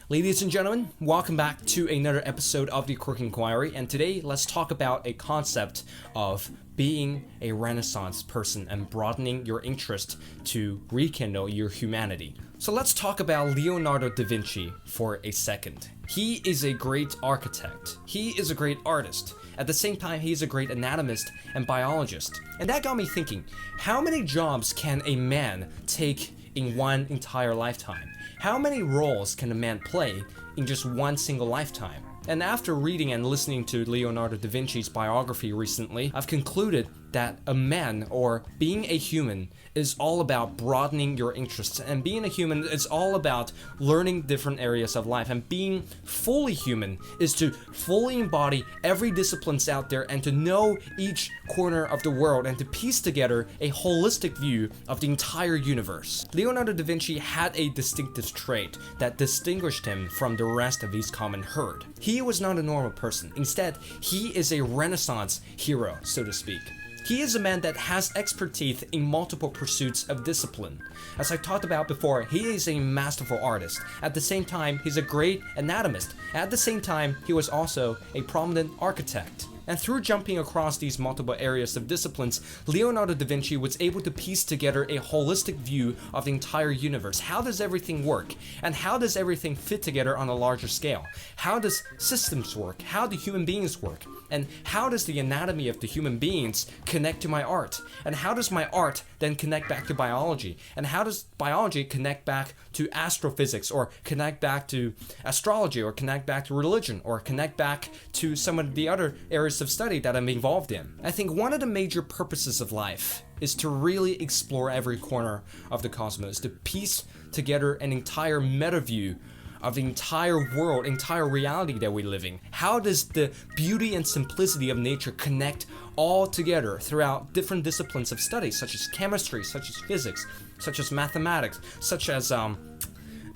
Ladies and gentlemen, welcome back to another episode of the Crook Enquiry, and today let's talk about a concept of being a Renaissance person and broadening your interest to rekindle your humanity. So let's talk about Leonardo da Vinci for a second. He is a great architect. He is a great artist. At the same time, he is a great anatomist and biologist. And that got me thinking, how many jobs can a man take in one entire lifetime? How many roles can a man play in just one single lifetime? And after reading and listening to Leonardo da Vinci's biography recently, I've concluded that a man, or being a human, is all about broadening your interests. And being a human is all about learning different areas of life. And being fully human is to fully embody every disciplines out there and to know each corner of the world and to piece together a holistic view of the entire universe. Leonardo da Vinci had a distinctive trait that distinguished him from the rest of his common herd. He was not a normal person. Instead, he is a Renaissance hero, so to speak. He is a man that has expertise in multiple pursuits of discipline. As I talked about before, he is a masterful artist. At the same time, he's a great anatomist. At the same time, he was also a prominent architect. And through jumping across these multiple areas of disciplines, Leonardo da Vinci was able to piece together a holistic view of the entire universe. How does everything work? And how does everything fit together on a larger scale? How does systems work? How do human beings work? And how does the anatomy of the human beings connect to my art? And how does my art then connect back to biology? And how does biology connect back to astrophysics, or connect back to astrology, or connect back to religion, or connect back to some of the other areas of study that I'm involved in? I think one of the major purposes of life is to really explore every corner of the cosmos, to piece together an entire meta view of the entire world, entire reality that we live in. How does the beauty and simplicity of nature connect all together throughout different disciplines of study, such as chemistry, such as physics, such as mathematics, such as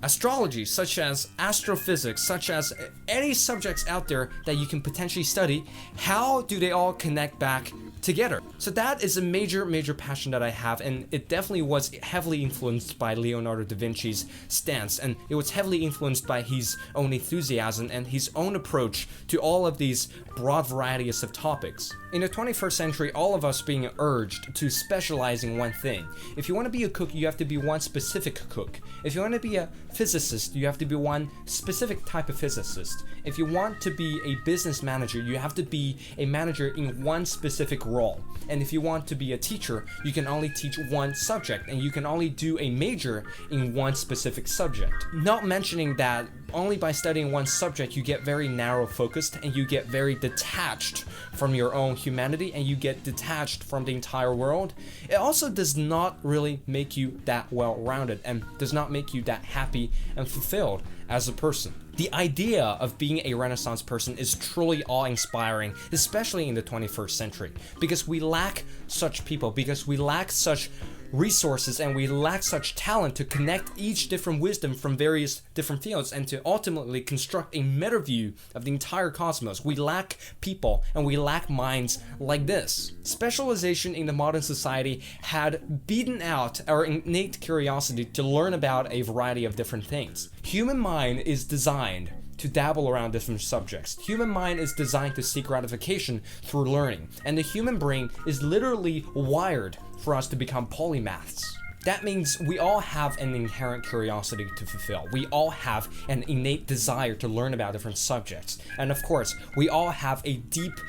astrology, such as astrophysics, such as any subjects out there that you can potentially study? How do they all connect back together? So that is a major passion that I have, and it definitely was heavily influenced by Leonardo da Vinci's stance, and it was heavily influenced by his own enthusiasm and his own approach to all of these broad varieties of topics. In the 21st century, all of us being urged to specialize in one thing. If you want to be a cook, you have to be one specific cook. If you want to be a physicist, you have to be one specific type of physicist. If you want to be a business manager, you have to be a manager in one specific role. And if you want to be a teacher, you can only teach one subject, and you can only do a major in one specific subject. Not mentioning that only by studying one subject you get very narrow focused, and you get very detached from your own humanity, and you get detached from the entire world. It also does not really make you that well-rounded and does not make you that happy and fulfilled as a person. The idea of being a Renaissance person is truly awe-inspiring, especially in the 21st century, because we lack such people, because we lack such resources, and we lack such talent to connect each different wisdom from various different fields and to ultimately construct a meta view of the entire cosmos. We lack people, and we lack minds like this. Specialization in the modern society had beaten out our innate curiosity to learn about a variety of different things. Human mind is designed to dabble around different subjects. Human mind is designed to seek gratification through learning, and the human brain is literally wired for us to become polymaths. That means we all have an inherent curiosity to fulfill. We all have an innate desire to learn about different subjects. And of course, we all have a deep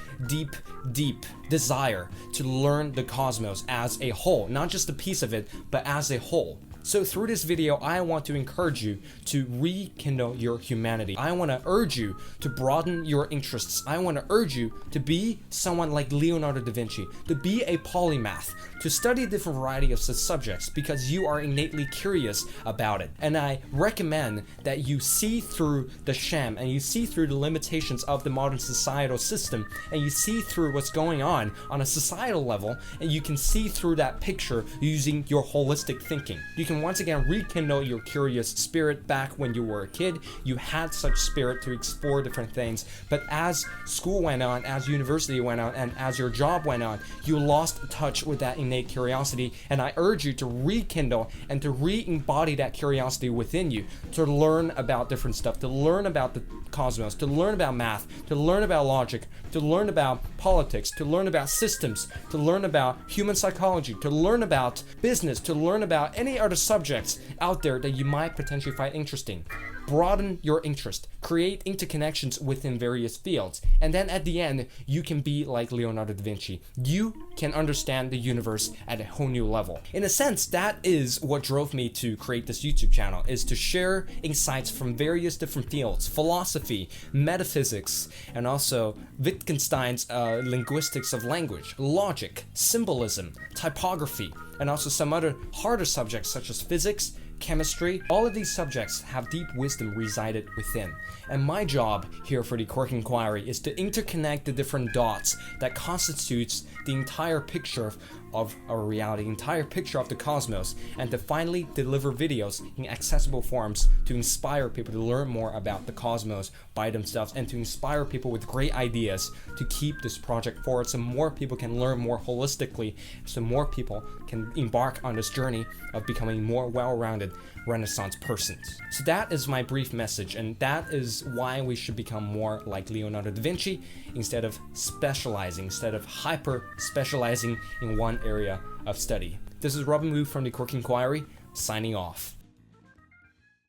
desire to learn the cosmos as a whole, not just a piece of it, but as a whole. So through this video, I want to encourage you to rekindle your humanity. I want to urge you to broaden your interests. I want to urge you to be someone like Leonardo da Vinci, to be a polymath, to study a different variety of such subjects because you are innately curious about it. And I recommend that you see through the sham, and you see through the limitations of the modern societal system, and you see through what's going on a societal level, and you can see through that picture using your holistic thinking. You can once again rekindle your curious spirit back when you were a kid. You had such spirit to explore different things, but as school went on, as university went on, and as your job went on, you lost touch with that innate curiosity, and I urge you to rekindle and to re-embody that curiosity within you, to learn about different stuff, to learn about the cosmos, to learn about math, to learn about logic, to learn about politics, to learn about systems, to learn about human psychology, to learn about business, to learn about any other subjects out there that you might potentially find interesting. Broaden your interest, create interconnections within various fields, and then at the end, you can be like Leonardo da Vinci. You can understand the universe at a whole new level. In a sense, that is what drove me to create this YouTube channel, is to share insights from various different fields: philosophy, metaphysics, and also Wittgenstein's linguistics of language, logic, symbolism, typography, and also some other harder subjects such as physics, chemistry. All of these subjects have deep wisdom resided within. And my job here for the Crook Enquiry is to interconnect the different dots that constitutes the entire picture of our reality, the entire picture of the cosmos, and to finally deliver videos in accessible forms to inspire people to learn more about the cosmos by themselves, and to inspire people with great ideas to keep this project forward so more people can learn more holistically, so more people can embark on this journey of becoming more well-rounded Renaissance persons. So that is my brief message, and that is why we should become more like Leonardo da Vinci instead of specializing, instead of hyper-specializing in one area of study. This is Robin Wu from the Crook Enquiry, signing off.